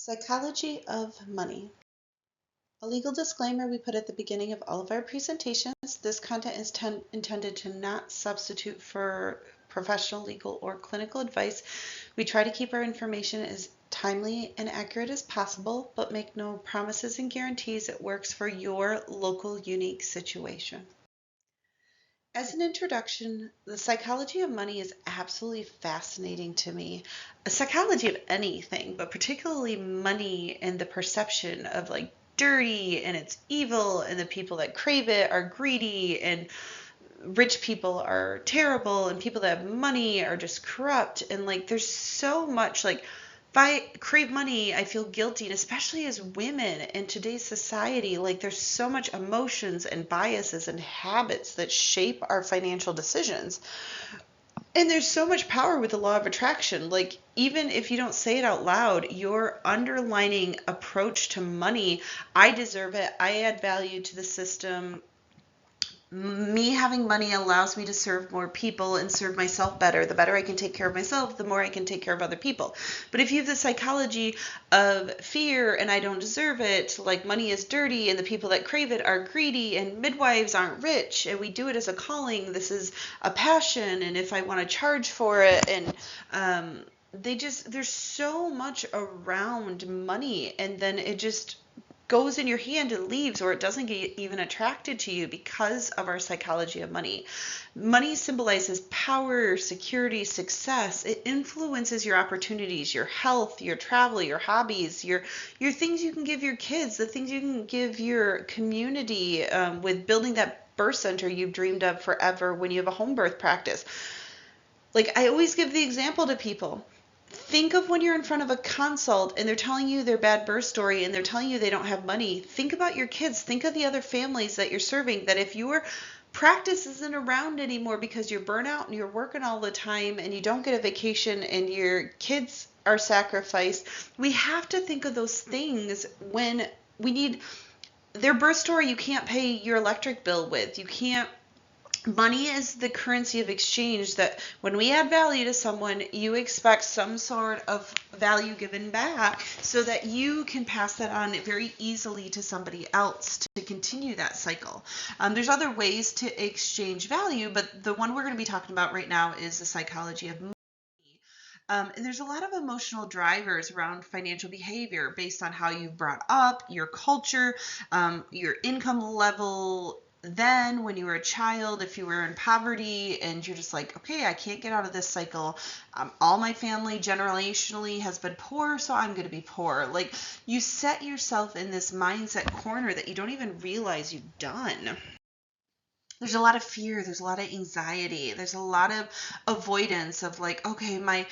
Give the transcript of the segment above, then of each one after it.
Psychology of money. A legal disclaimer we put at the beginning of all of our presentations. This content is intended to not substitute for professional, legal, or clinical advice. We try to keep our information as timely and accurate as possible, but make no promises and guarantees it works for your local unique situation. As an introduction, the psychology of money is absolutely fascinating to me. A psychology of anything, but particularly money and the perception of like dirty and it's evil and the people that crave it are greedy and rich people are terrible and people that have money are just corrupt. And like there's so much like if I crave money, I feel guilty, and especially as women in today's society, like there's so much emotions and biases and habits that shape our financial decisions. And there's so much power with the law of attraction. Like even if you don't say it out loud, your underlining approach to money, I deserve it, I add value to the system, me having money allows me to serve more people and serve myself better. The better I can take care of myself, the more I can take care of other people. But if you have the psychology of fear and I don't deserve it, like money is dirty and the people that crave it are greedy and midwives aren't rich and we do it as a calling, this is a passion, and if I want to charge for it, and there's so much around money, and then it just goes in your hand and leaves, or it doesn't get even attracted to you because of our psychology of money. Money symbolizes power, security, success. It influences your opportunities, your health, your travel, your hobbies, your things you can give your kids, the things you can give your community, with building that birth center you've dreamed of forever when you have a home birth practice. Like I always give the example to people. Think of when you're in front of a consult and they're telling you their bad birth story and they're telling you they don't have money. Think about your kids. Think of the other families that you're serving, that if your practice isn't around anymore because you're burnout and you're working all the time and you don't get a vacation and your kids are sacrificed, we have to think of those things when we need their birth story. You can't pay your electric bill with. You can't. Money is the currency of exchange that when we add value to someone, you expect some sort of value given back so that you can pass that on very easily to somebody else to continue that cycle. There's other ways to exchange value, but the one we're going to be talking about right now is the psychology of money. And there's a lot of emotional drivers around financial behavior based on how you've brought up, your culture, your income level. Then when you were a child, if you were in poverty and you're just like, okay, I can't get out of this cycle. All my family generationally has been poor, so I'm going to be poor. Like you set yourself in this mindset corner that you don't even realize you've done. There's a lot of fear, there's a lot of anxiety, there's a lot of avoidance of like, okay, my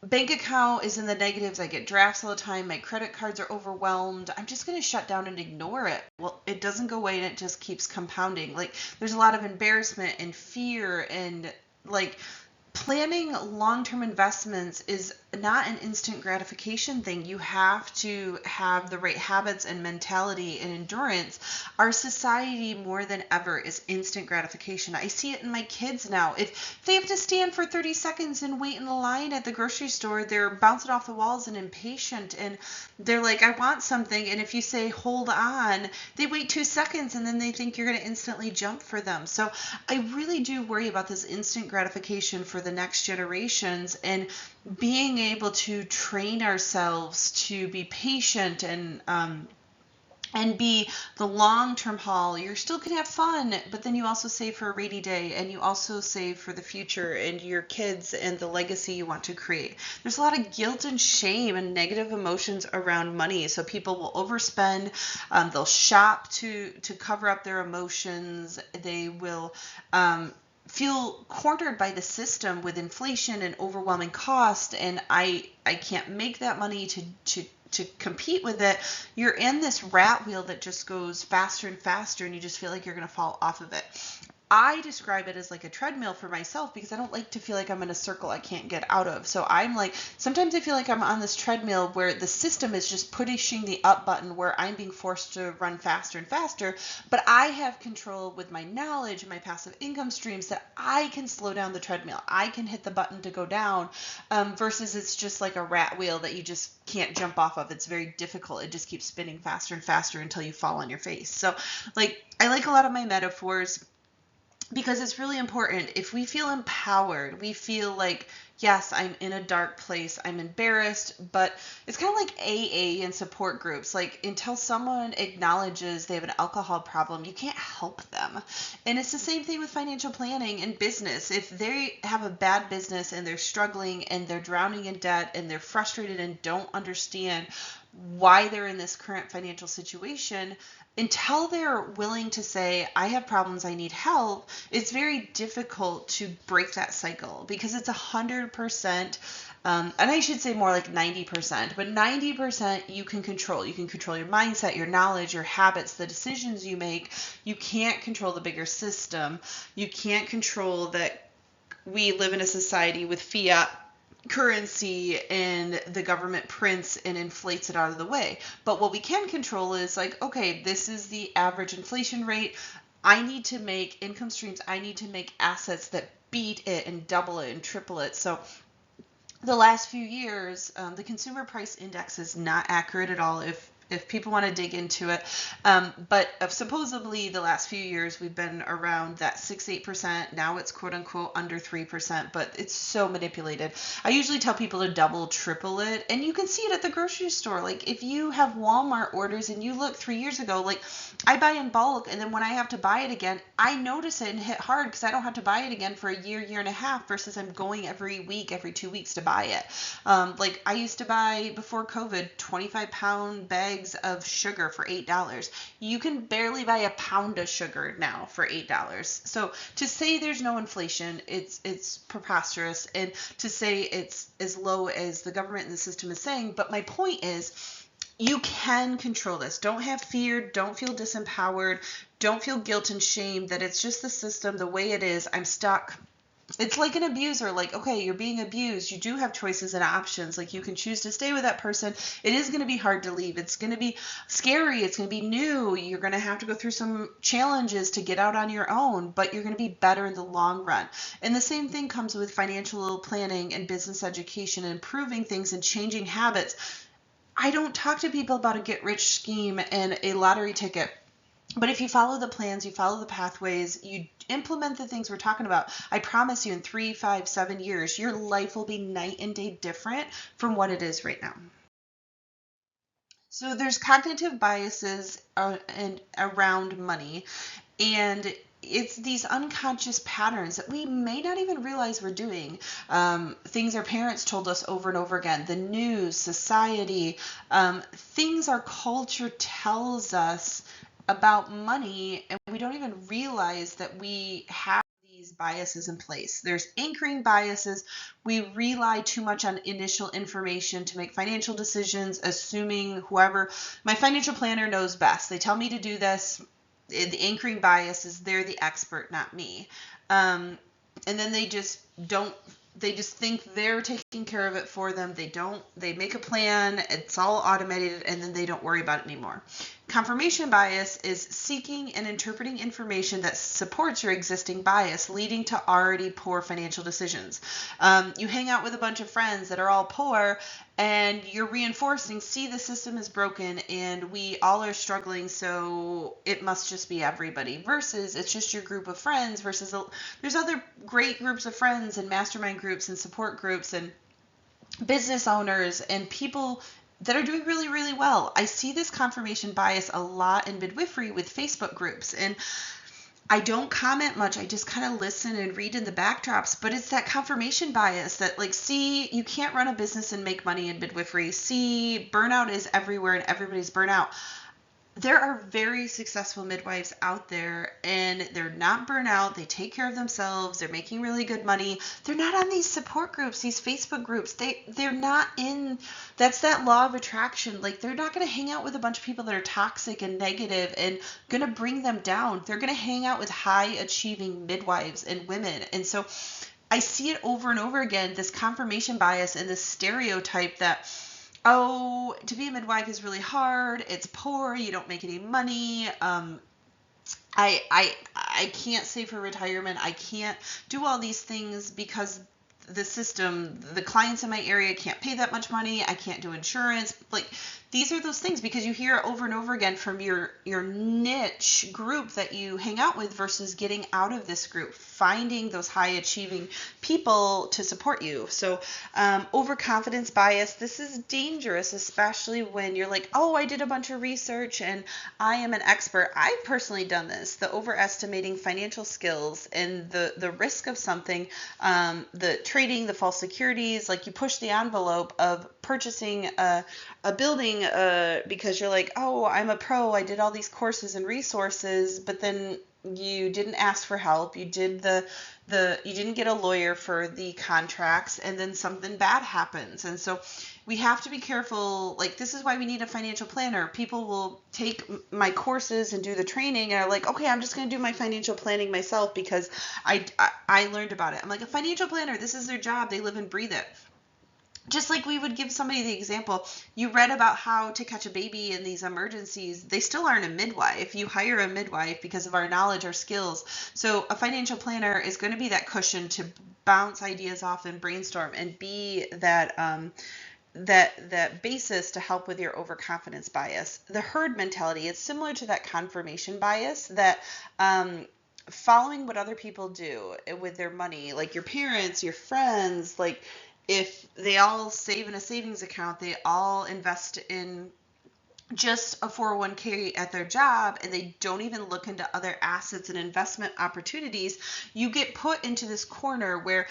bank account is in the negatives, I get drafts all the time, my credit cards are overwhelmed, I'm just going to shut down and ignore it. Well, it doesn't go away and it just keeps compounding. Like there's a lot of embarrassment and fear, and like planning long-term investments is not an instant gratification thing. You have to have the right habits and mentality and endurance. Our society more than ever is instant gratification. I see it in my kids now. If they have to stand for 30 seconds and wait in the line at the grocery store, they're bouncing off the walls and impatient, and they're like, I want something. And if you say, hold on, they wait 2 seconds and then they think you're going to instantly jump for them. So I really do worry about this instant gratification for the next generations, and being able to train ourselves to be patient and be the long-term haul. You're still going to have fun, but then you also save for a rainy day, and you also save for the future and your kids and the legacy you want to create. There's a lot of guilt and shame and negative emotions around money, so people will overspend. They'll shop to cover up their emotions. They will feel cornered by the system with inflation and overwhelming cost, and I can't make that money to compete with it. You're in this rat wheel that just goes faster and faster, and you just feel like you're going to fall off of it. I describe it as like a treadmill for myself because I don't like to feel like I'm in a circle I can't get out of. So I'm like, sometimes I feel like I'm on this treadmill where the system is just pushing the up button where I'm being forced to run faster and faster, but I have control with my knowledge and my passive income streams that I can slow down the treadmill. I can hit the button to go down, versus it's just like a rat wheel that you just can't jump off of. It's very difficult. It just keeps spinning faster and faster until you fall on your face. So like, I like a lot of my metaphors because it's really important. If we feel empowered, we feel like, yes, I'm in a dark place, I'm embarrassed, but it's kind of like AA and support groups. Like, until someone acknowledges they have an alcohol problem, you can't help them. And it's the same thing with financial planning and business. If they have a bad business and they're struggling and they're drowning in debt and they're frustrated and don't understand why they're in this current financial situation, until they're willing to say, I have problems, I need help, it's very difficult to break that cycle because it's 100%, and I should say more like 90%, but 90% you can control. You can control your mindset, your knowledge, your habits, the decisions you make. You can't control the bigger system. You can't control that we live in a society with fiat currency and the government prints and inflates it out of the way. But what we can control is like, okay, this is the average inflation rate. I need to make income streams. I need to make assets that beat it and double it and triple it. So the last few years, the consumer price index is not accurate at all if people want to dig into it. But supposedly the last few years we've been around that 6-8%. Now it's quote unquote under 3%, but it's so manipulated. I usually tell people to double, triple it, and you can see it at the grocery store. Like if you have Walmart orders and you look 3 years ago, like I buy in bulk, and then when I have to buy it again, I notice it and hit hard because I don't have to buy it again for a year, year and a half versus I'm going every week, every 2 weeks to buy it. Like I used to buy before COVID 25-pound bags of sugar for $8. You can barely buy a pound of sugar now for $8. So to say there's no inflation, it's preposterous, and to say it's as low as the government and the system is saying. But my point is, you can control this. Don't have fear. Don't feel disempowered. Don't feel guilt and shame that it's just the system, the way it is. I'm stuck. It's like an abuser. Like, okay, you're being abused. You do have choices and options. Like you can choose to stay with that person. It is going to be hard to leave. It's going to be scary. It's going to be new. You're going to have to go through some challenges to get out on your own, but you're going to be better in the long run. And the same thing comes with financial planning and business education and improving things and changing habits. I don't talk to people about a get-rich scheme and a lottery ticket. But if you follow the plans, you follow the pathways, you implement the things we're talking about, I promise you in 3, 5, 7 years, your life will be night and day different from what it is right now. So there's cognitive biases and around money, and it's these unconscious patterns that we may not even realize we're doing. Things our parents told us over and over again, the news, society, things our culture tells us about money, and we don't even realize that we have these biases in place. There's anchoring biases. We rely too much on initial information to make financial decisions, assuming whoever, my financial planner knows best. They tell me to do this. The anchoring bias is they're the expert, not me. And then they just think they're taking care of it for them. They make a plan, it's all automated, and then they don't worry about it anymore. Confirmation bias is seeking and interpreting information that supports your existing bias, leading to already poor financial decisions. You hang out with a bunch of friends that are all poor, and you're reinforcing, see, the system is broken and we all are struggling, so it must just be everybody, versus it's just your group of friends, versus there's other great groups of friends and mastermind groups and support groups and business owners and people that are doing really, really well. I see this confirmation bias a lot in midwifery with Facebook groups, and I don't comment much. I just kind of listen and read in the backdrops, but it's that confirmation bias that like, see, you can't run a business and make money in midwifery. See, burnout is everywhere and everybody's burnout. there are very successful midwives out there, and they're not burnout. They take care of themselves. They're making really good money. They're not on these support groups, these Facebook groups. They're not in, that's that law of attraction. Like, they're not going to hang out with a bunch of people that are toxic and negative and going to bring them down. They're going to hang out with high achieving midwives and women. And so I see it over and over again, this confirmation bias and this stereotype that, oh, to be a midwife is really hard. It's poor. You don't make any money. I can't save for retirement. I can't do all these things because the system, the clients in my area can't pay that much money. I can't do insurance. Like, these are those things because you hear it over and over again from your niche group that you hang out with versus getting out of this group, finding those high achieving people to support you. So overconfidence bias, this is dangerous, especially when you're like, oh, I did a bunch of research and I am an expert. I've personally done this, the overestimating financial skills and the risk of something, the trading, the false securities, like you push the envelope of purchasing a building because you're like, oh, I'm a pro, I did all these courses and resources, but then you didn't ask for help, you did you didn't get a lawyer for the contracts, and then something bad happens. And so we have to be careful. Like, this is why we need a financial planner. People will take my courses and do the training and are like, okay, I'm just going to do my financial planning myself because I learned about it. I'm like, a financial planner, this is their job, they live and breathe it. Just like we would give somebody the example, you read about how to catch a baby in these emergencies. They still aren't a midwife. You hire a midwife because of our knowledge, our skills. So a financial planner is going to be that cushion to bounce ideas off and brainstorm and be that that basis to help with your overconfidence bias. The herd mentality, it's similar to that confirmation bias, that following what other people do with their money, like your parents, your friends, like if they all save in a savings account, they all invest in just a 401k at their job, and they don't even look into other assets and investment opportunities, you get put into this corner where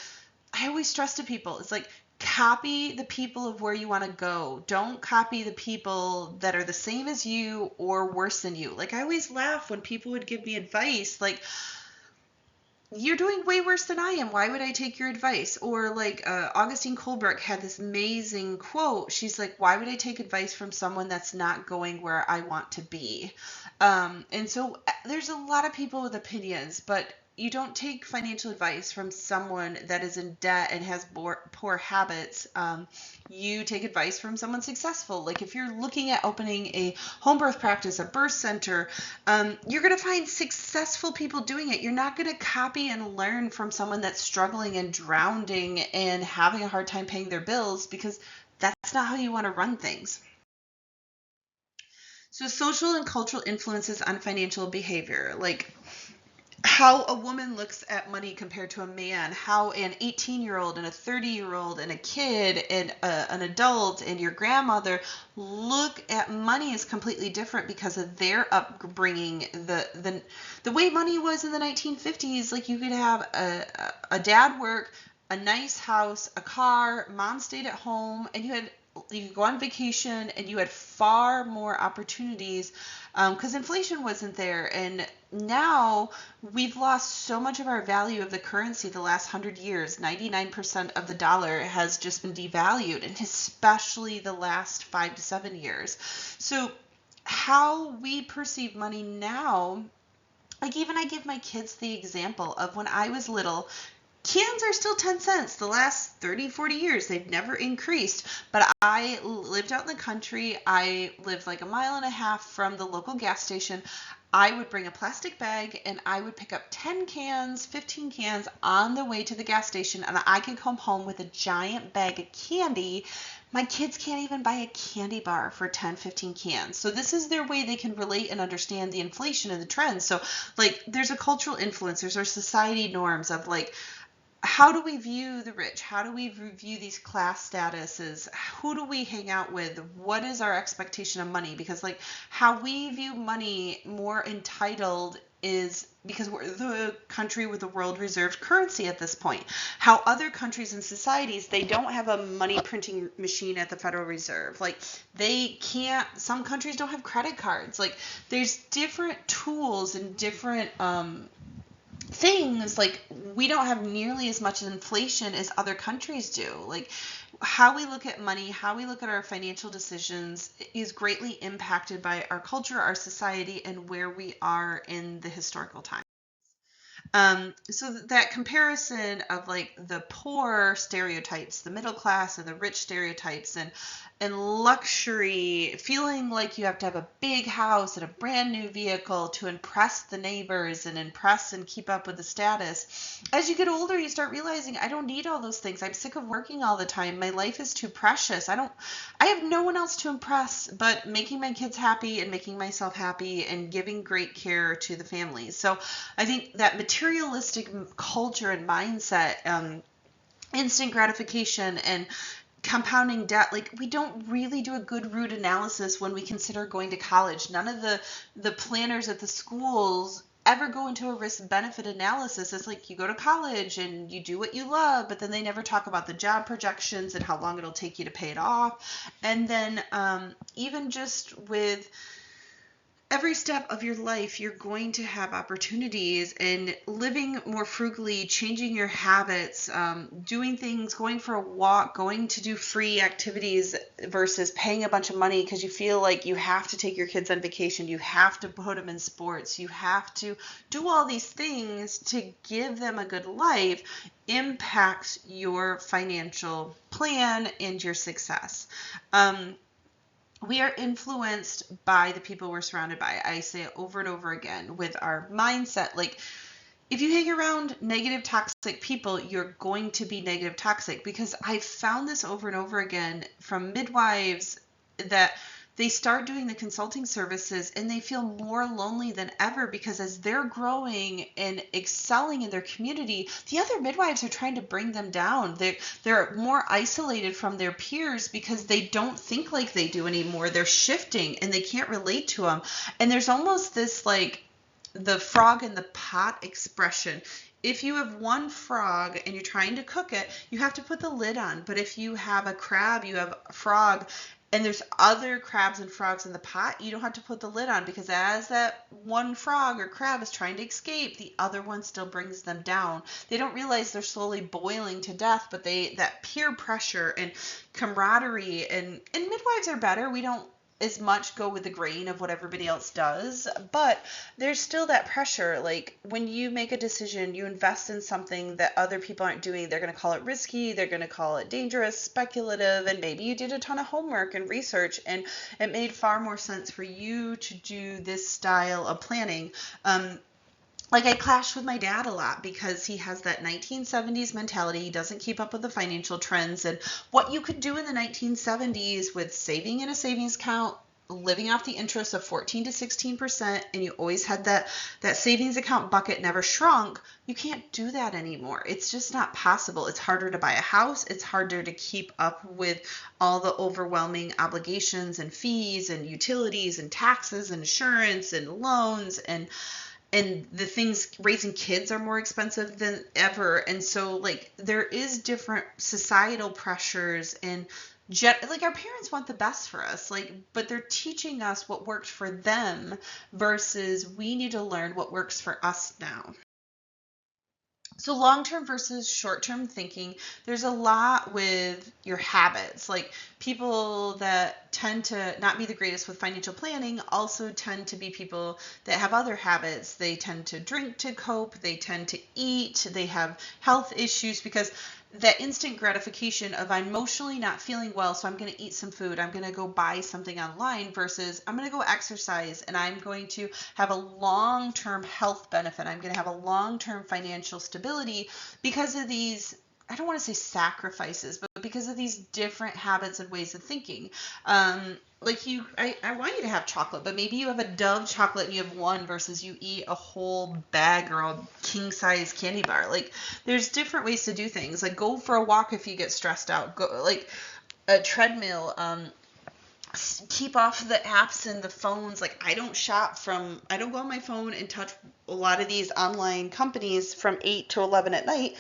I always stress to people, it's like, copy the people of where you want to go. Don't copy the people that are the same as you or worse than you. Like, I always laugh when people would give me advice, like, you're doing way worse than I am. Why would I take your advice? Or like Augustine Kohlberg had this amazing quote. She's like, why would I take advice from someone that's not going where I want to be? And so there's a lot of people with opinions, but you don't take financial advice from someone that is in debt and has poor habits. You take advice from someone successful. Like if you're looking at opening a home birth practice, a birth center, you're going to find successful people doing it. You're not going to copy and learn from someone that's struggling and drowning and having a hard time paying their bills, because that's not how you want to run things. So social and cultural influences on financial behavior, like how a woman looks at money compared to a man, how an 18-year-old and a 30-year-old and a kid and an adult and your grandmother look at money is completely different because of their upbringing. The way money was in the 1950s, like you could have a dad work, a nice house, a car, mom stayed at home, and you could go on vacation, and you had far more opportunities because inflation wasn't there. And now we've lost so much of our value of the currency the last 100 years. 99% of the dollar has just been devalued, and especially the last 5 to 7 years. So how we perceive money now, like even I give my kids the example of when I was little, cans are still 10 cents. The last 30, 40 years, they've never increased. But I lived out in the country. I lived like a mile and a half from the local gas station. I would bring a plastic bag and I would pick up 10 cans, 15 cans on the way to the gas station, and I could come home with a giant bag of candy. My kids can't even buy a candy bar for 10, 15 cans. So this is their way they can relate and understand the inflation and the trends. So like there's a cultural influence, there's our society norms of like, how do we view the rich? How do we view these class statuses? Who do we hang out with? What is our expectation of money? Because like how we view money more entitled is because we're the country with the world reserved currency at this point. How other countries and societies, they don't have a money printing machine at the Federal Reserve. Like they can't, some countries don't have credit cards. Like there's different tools and different things. Like we don't have nearly as much inflation as other countries do. Like how we look at money, how we look at our financial decisions is greatly impacted by our culture, our society, and where we are in the historical time. So that comparison of like the poor stereotypes, the middle class and the rich stereotypes, and luxury, feeling like you have to have a big house and a brand new vehicle to impress the neighbors and impress and keep up with the status. As you get older, you start realizing I don't need all those things. I'm sick of working all the time. My life is too precious. I have no one else to impress but making my kids happy and making myself happy and giving great care to the families. So I think that materialistic culture and mindset, instant gratification and compounding debt, like we don't really do a good root analysis when we consider going to college. None of the planners at the schools ever go into a risk benefit analysis. It's like you go to college and you do what you love, but then they never talk about the job projections and how long it'll take you to pay it off. And then even just with every step of your life, you're going to have opportunities, and living more frugally, changing your habits, doing things, going for a walk, going to do free activities versus paying a bunch of money because you feel like you have to take your kids on vacation, you have to put them in sports, you have to do all these things to give them a good life, impacts your financial plan and your success. We are influenced by the people we're surrounded by. I say it over and over again with our mindset. Like if you hang around negative, toxic people, you're going to be negative, toxic, because I've found this over and over again from midwives that they start doing the consulting services and they feel more lonely than ever because as they're growing and excelling in their community, the other midwives are trying to bring them down. They're more isolated from their peers because they don't think like they do anymore. They're shifting and they can't relate to them. And there's almost this like the frog in the pot expression. If you have one frog and you're trying to cook it, you have to put the lid on. But if you have a crab, you have a frog, and there's other crabs and frogs in the pot, you don't have to put the lid on because as that one frog or crab is trying to escape, the other one still brings them down. They don't realize they're slowly boiling to death, but that peer pressure and camaraderie, and midwives are better. We don't as much go with the grain of what everybody else does, but there's still that pressure. Like when you make a decision, you invest in something that other people aren't doing, they're going to call it risky, they're going to call it dangerous, speculative, and maybe you did a ton of homework and research and it made far more sense for you to do this style of planning. Like I clash with my dad a lot because he has that 1970s mentality. He doesn't keep up with the financial trends and what you could do in the 1970s with saving in a savings account, living off the interest of 14 to 16%, and you always had that savings account bucket never shrunk. You can't do that anymore. It's just not possible. It's harder to buy a house. It's harder to keep up with all the overwhelming obligations and fees and utilities and taxes and insurance and loans and the things. Raising kids are more expensive than ever. And so like there is different societal pressures and like our parents want the best for us, like, but they're teaching us what worked for them versus we need to learn what works for us now. So long-term versus short-term thinking, there's a lot with your habits. Like people that tend to not be the greatest with financial planning also tend to be people that have other habits. They tend to drink to cope, they tend to eat, they have health issues because that instant gratification of I'm emotionally not feeling well, so I'm going to eat some food, I'm going to go buy something online versus I'm going to go exercise and I'm going to have a long-term health benefit. I'm going to have a long-term financial stability because of these, I don't want to say sacrifices, but because of these different habits and ways of thinking. Like I want you to have chocolate, but maybe you have a Dove chocolate and you have one versus you eat a whole bag or a king size candy bar. Like there's different ways to do things. Like go for a walk if you get stressed out. Go like a treadmill. keep off the apps and the phones. Like, I don't go on my phone and touch a lot of these online companies from 8 to 11 at night,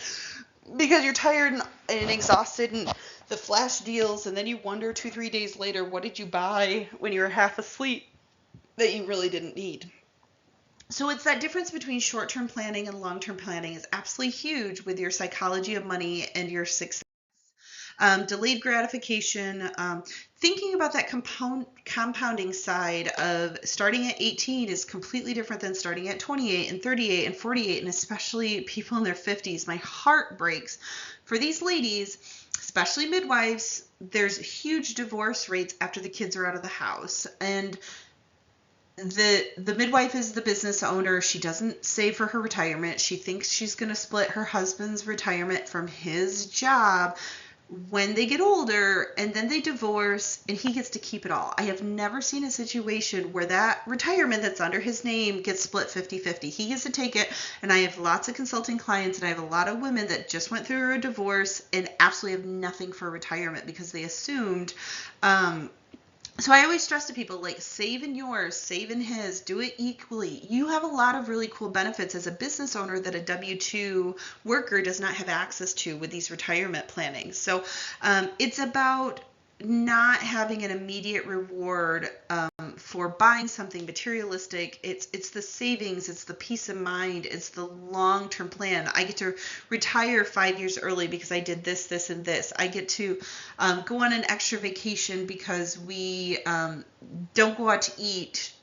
because you're tired and exhausted, and the flash deals, and then you wonder 2-3 days later, what did you buy when you were half asleep that you really didn't need? So it's that difference between short-term planning and long-term planning is absolutely huge with your psychology of money and your success. Delayed gratification, thinking about that compounding side of starting at 18 is completely different than starting at 28 and 38 and 48, and especially people in their 50s. My heart breaks for these ladies, especially midwives. There's huge divorce rates after the kids are out of the house, and the midwife is the business owner. She doesn't save for her retirement. She thinks she's going to split her husband's retirement from his job when they get older, and then they divorce and he gets to keep it all. I have never seen a situation where that retirement that's under his name gets split 50-50. He gets to take it, and I have lots of consulting clients, and I have a lot of women that just went through a divorce and absolutely have nothing for retirement because they assumed so I always stress to people, like, save in yours, save in his, do it equally. You have a lot of really cool benefits as a business owner that a W-2 worker does not have access to with these retirement planning. So it's about not having an immediate reward for buying something materialistic. It's the savings, it's the peace of mind, it's the long-term plan. I get to retire 5 years early because I did this, this, and this. I get to go on an extra vacation because we don't go out to eat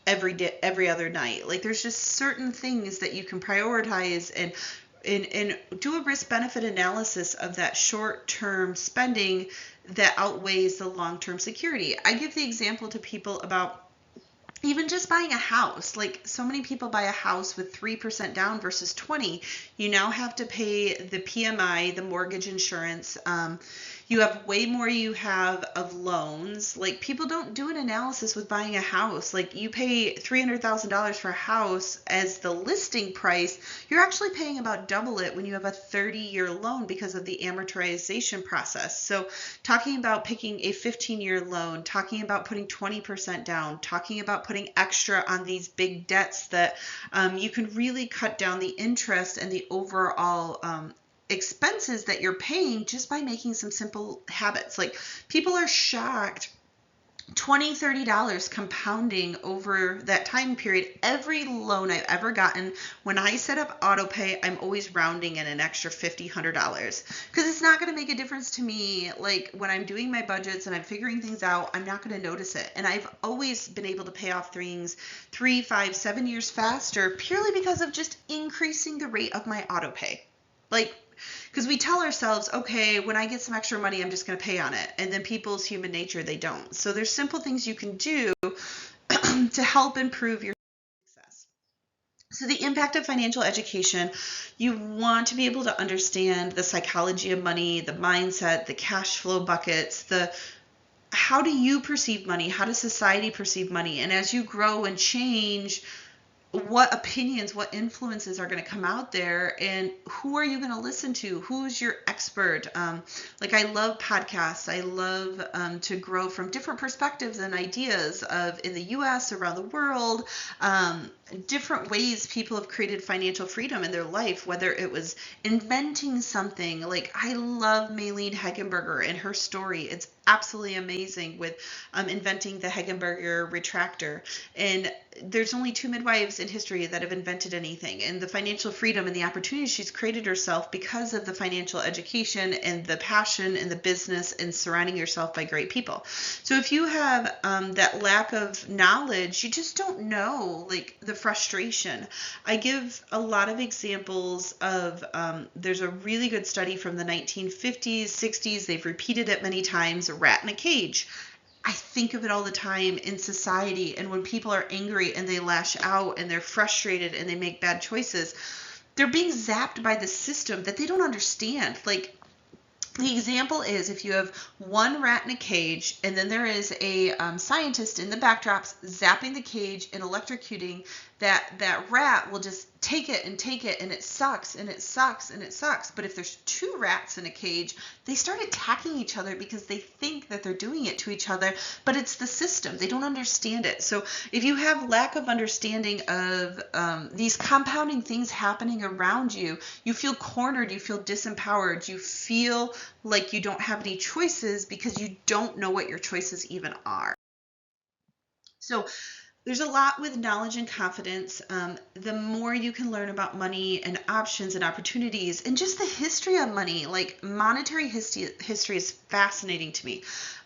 every other night. Like, there's just certain things that you can prioritize and do a risk-benefit analysis of that short-term spending that outweighs the long-term security. I give the example to people about even just buying a house. Like, so many people buy a house with 3% down versus 20. You now have to pay the PMI, the mortgage insurance. You have way more you have of loans. Like, people don't do an analysis with buying a house. Like, you pay $300,000 for a house as the listing price. You're actually paying about double it when you have a 30-year loan because of the amortization process. So talking about picking a 15-year loan, talking about putting 20% down, talking about putting extra on these big debts that you can really cut down the interest and the overall expenses that you're paying just by making some simple habits. Like, people are shocked, $20-$30 compounding over that time period. Every loan I've ever gotten, when I set up auto pay, I'm always rounding in an extra $50-$100 because it's not going to make a difference to me. Like, when I'm doing my budgets and I'm figuring things out, I'm not going to notice it. And I've always been able to pay off things 3, 5, 7 years faster purely because of just increasing the rate of my auto pay. Like, because we tell ourselves, okay, when I get some extra money, I'm just going to pay on it. And then people's human nature, they don't. So there's simple things you can do to help improve your success. So the impact of financial education, you want to be able to understand the psychology of money, the mindset, the cash flow buckets, how do you perceive money? How does society perceive money? And as you grow and change, what opinions, what influences are going to come out there, and who are you going to listen to? Who's your expert? Like, I love podcasts. I love to grow from different perspectives and ideas of in the US, around the world, different ways people have created financial freedom in their life, whether it was inventing something. Like, I love Maylene Hegenberger and her story. It's absolutely amazing with inventing the Hegenberger retractor. And there's only 2 midwives in history that have invented anything, and the financial freedom and the opportunities she's created herself because of the financial education and the passion and the business and surrounding yourself by great people. So if you have that lack of knowledge, you just don't know, like, the frustration. I give a lot of examples of there's a really good study from the 1950s, 60s. They've repeated it many times, a rat in a cage. I think of it all the time in society, and when people are angry and they lash out and they're frustrated and they make bad choices, they're being zapped by the system that they don't understand. Like, the example is, if you have one rat in a cage, and then there is a scientist in the backdrops zapping the cage and electrocuting that rat will just take it, and it sucks, and it sucks, and it sucks. But if there's two rats in a cage, they start attacking each other because they think that they're doing it to each other, but it's the system. They don't understand it. So if you have lack of understanding of these compounding things happening around you, you feel cornered, you feel disempowered, you feel like you don't have any choices because you don't know what your choices even are. So there's a lot with knowledge and confidence. The more you can learn about money and options and opportunities and just the history of money, like monetary history is fascinating to me.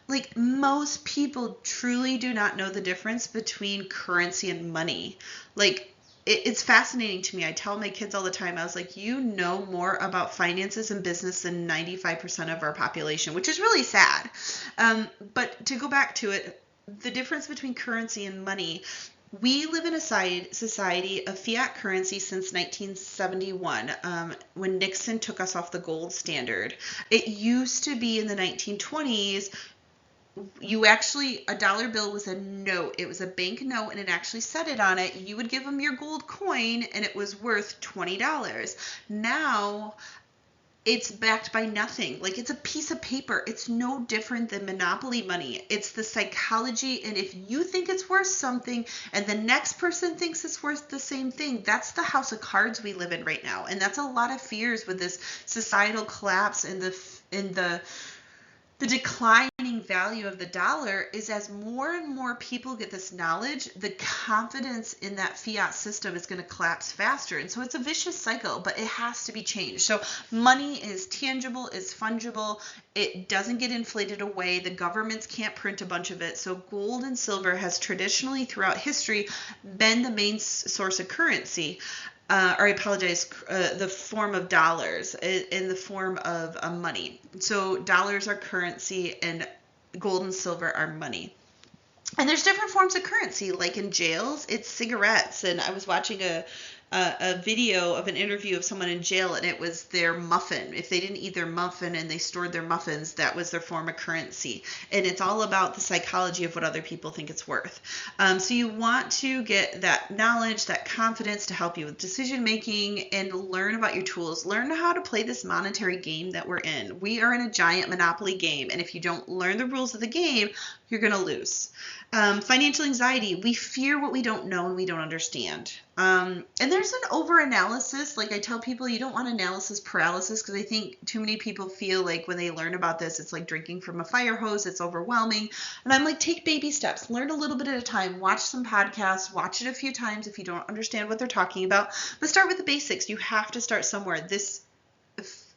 Like most people truly do not know the difference between currency and money. Like it's fascinating to me. I tell my kids all the time, I was like, you know more about finances and business than 95% of our population, which is really sad. But to go back to it, the difference between currency and money, we live in a society of fiat currency since 1971, when Nixon took us off the gold standard. It used to be in the 1920s, a dollar bill was a note. It was a bank note, and it actually said it on it. You would give them your gold coin, and it was worth $20. Now, it's backed by nothing. Like it's a piece of paper. It's no different than monopoly money. It's the psychology. And if you think it's worth something and the next person thinks it's worth the same thing, that's the house of cards we live in right now. And that's a lot of fears with this societal collapse and the declining value of the dollar is as more and more people get this knowledge, the confidence in that fiat system is going to collapse faster. And so it's a vicious cycle, but it has to be changed. So money is tangible, is fungible. It doesn't get inflated away. The governments can't print a bunch of it. So gold and silver has traditionally throughout history been the main source of currency. The form of dollars in the form of money. So dollars are currency and gold and silver are money. And there's different forms of currency, like in jails, it's cigarettes. And I was watching a video of an interview of someone in jail, and it was their muffin. If they didn't eat their muffin and they stored their muffins, that was their form of currency. And it's all about the psychology of what other people think it's worth. So you want to get that knowledge, that confidence to help you with decision making and learn about your tools. Learn how to play this monetary game that we're in. We are in a giant monopoly game, and if you don't learn the rules of the game, you're going to lose. Financial anxiety. We fear what we don't know and we don't understand. And there's an over-analysis. Like I tell people, you don't want analysis paralysis, because I think too many people feel like when they learn about this, it's like drinking from a fire hose. It's overwhelming. And I'm like, take baby steps. Learn a little bit at a time. Watch some podcasts. Watch it a few times if you don't understand what they're talking about. But start with the basics. You have to start somewhere. This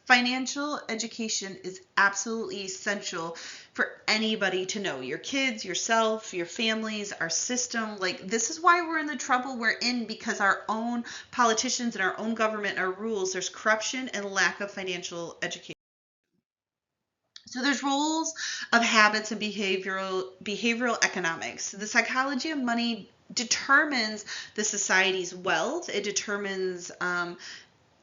financial education is absolutely essential for anybody to know. Your kids, yourself, your families, our system. Like this is why we're in the trouble we're in, because our own politicians and our own government, our rules, there's corruption and lack of financial education. So there's rules of habits and behavioral economics. The psychology of money determines the society's wealth. It determines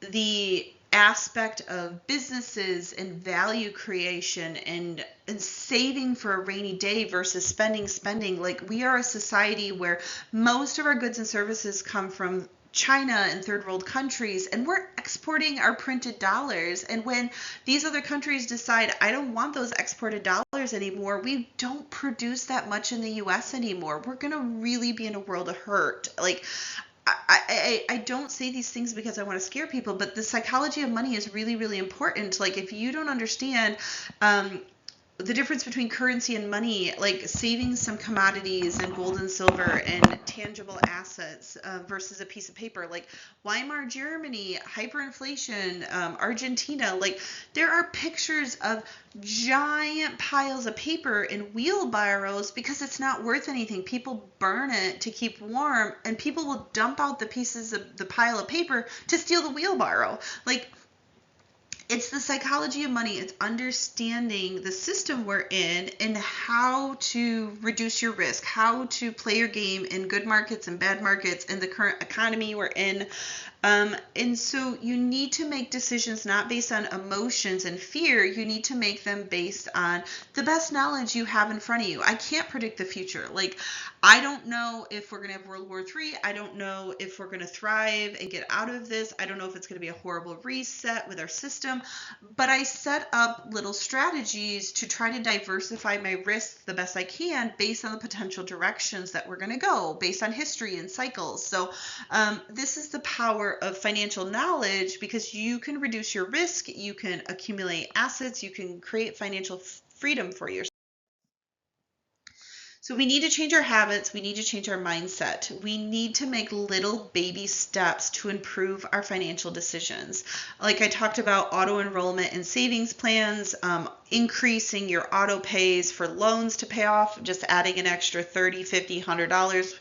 the aspect of businesses and value creation and saving for a rainy day versus spending. Like we are a society where most of our goods and services come from China and third world countries, and we're exporting our printed dollars. And when these other countries decide, I don't want those exported dollars anymore, we don't produce that much in the US anymore. We're going to really be in a world of hurt. Like I don't say these things because I want to scare people, but the psychology of money is really, really important. Like if you don't understand the difference between currency and money, like saving some commodities and gold and silver and tangible assets versus a piece of paper, like Weimar Germany, hyperinflation, Argentina, like there are pictures of giant piles of paper in wheelbarrows because it's not worth anything. People burn it to keep warm, and people will dump out the pieces of the pile of paper to steal the wheelbarrow. Like it's the psychology of money. It's understanding the system we're in and how to reduce your risk, how to play your game in good markets and bad markets, in the current economy we're in. And so you need to make decisions not based on emotions and fear. You need to make them based on the best knowledge you have in front of you. I can't predict the future. Like, I don't know if we're going to have World War III. I don't know if we're going to thrive and get out of this. I don't know if it's going to be a horrible reset with our system. But I set up little strategies to try to diversify my risks the best I can based on the potential directions that we're going to go, based on history and cycles. So this is the power of financial knowledge, because you can reduce your risk, you can accumulate assets, you can create financial freedom for yourself. So we need to change our habits. We need to change our mindset. We need to make little baby steps to improve our financial decisions. Like I talked about, auto enrollment and savings plans, increasing your auto pays for loans to pay off, just adding an extra $30, $50, $100.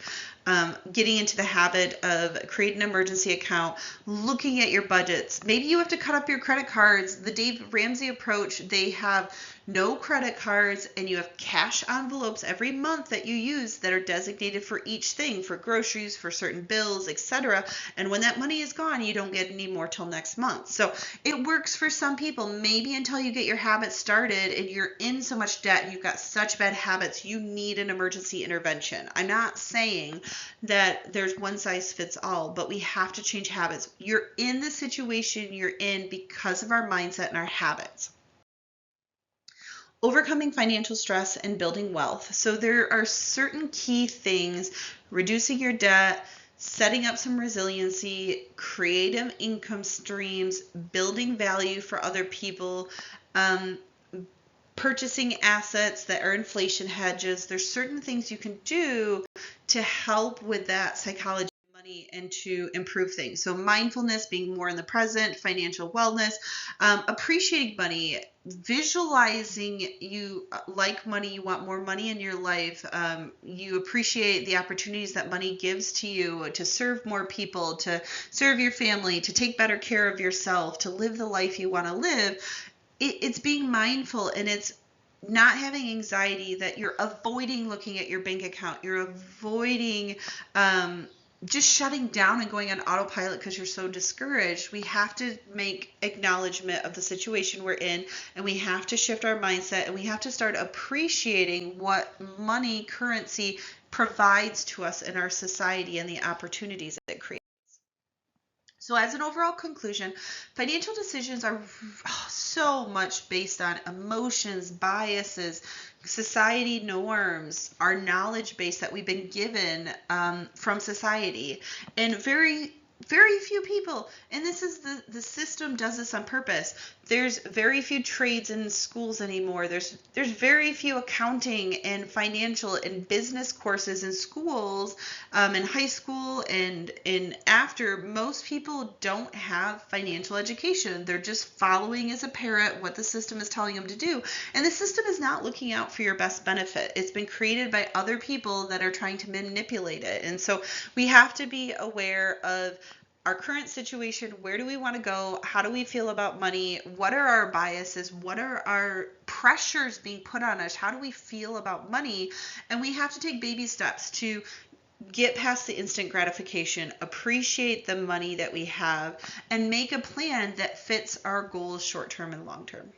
Getting into the habit of creating an emergency account, looking at your budgets. Maybe you have to cut up your credit cards. The Dave Ramsey approach, they have no credit cards, and you have cash envelopes every month that you use that are designated for each thing, for groceries, for certain bills, etc. And when that money is gone, you don't get any more till next month. So it works for some people, maybe until you get your habits started and you're in so much debt and you've got such bad habits, you need an emergency intervention. I'm not saying that there's one size fits all, but we have to change habits. You're in the situation you're in because of our mindset and our habits. Overcoming financial stress and building wealth. So there are certain key things: reducing your debt, setting up some resiliency, creative income streams, building value for other people, purchasing assets that are inflation hedges. There's certain things you can do to help with that psychology of money and to improve things. So mindfulness, being more in the present, financial wellness, appreciating money, visualizing you like money, you want more money in your life, you appreciate the opportunities that money gives to you to serve more people, to serve your family, to take better care of yourself, to live the life you want to live. It's being mindful, and it's not having anxiety that you're avoiding looking at your bank account. You're avoiding just shutting down and going on autopilot because you're so discouraged. We have to make acknowledgement of the situation we're in, and we have to shift our mindset, and we have to start appreciating what money, currency provides to us in our society and the opportunities it creates. So as an overall conclusion, financial decisions are so much based on emotions, biases, society norms, our knowledge base that we've been given from society, and very few people, and this is the system does this on purpose. There's very few trades in schools anymore. There's very few accounting and financial and business courses in schools, in high school and after. Most people don't have financial education. They're just following as a parrot what the system is telling them to do. And the system is not looking out for your best benefit. It's been created by other people that are trying to manipulate it. And so we have to be aware of our current situation. Where do we want to go? How do we feel about money? What are our biases? What are our pressures being put on us? How do we feel about money? And we have to take baby steps to get past the instant gratification, appreciate the money that we have, and make a plan that fits our goals short term and long term.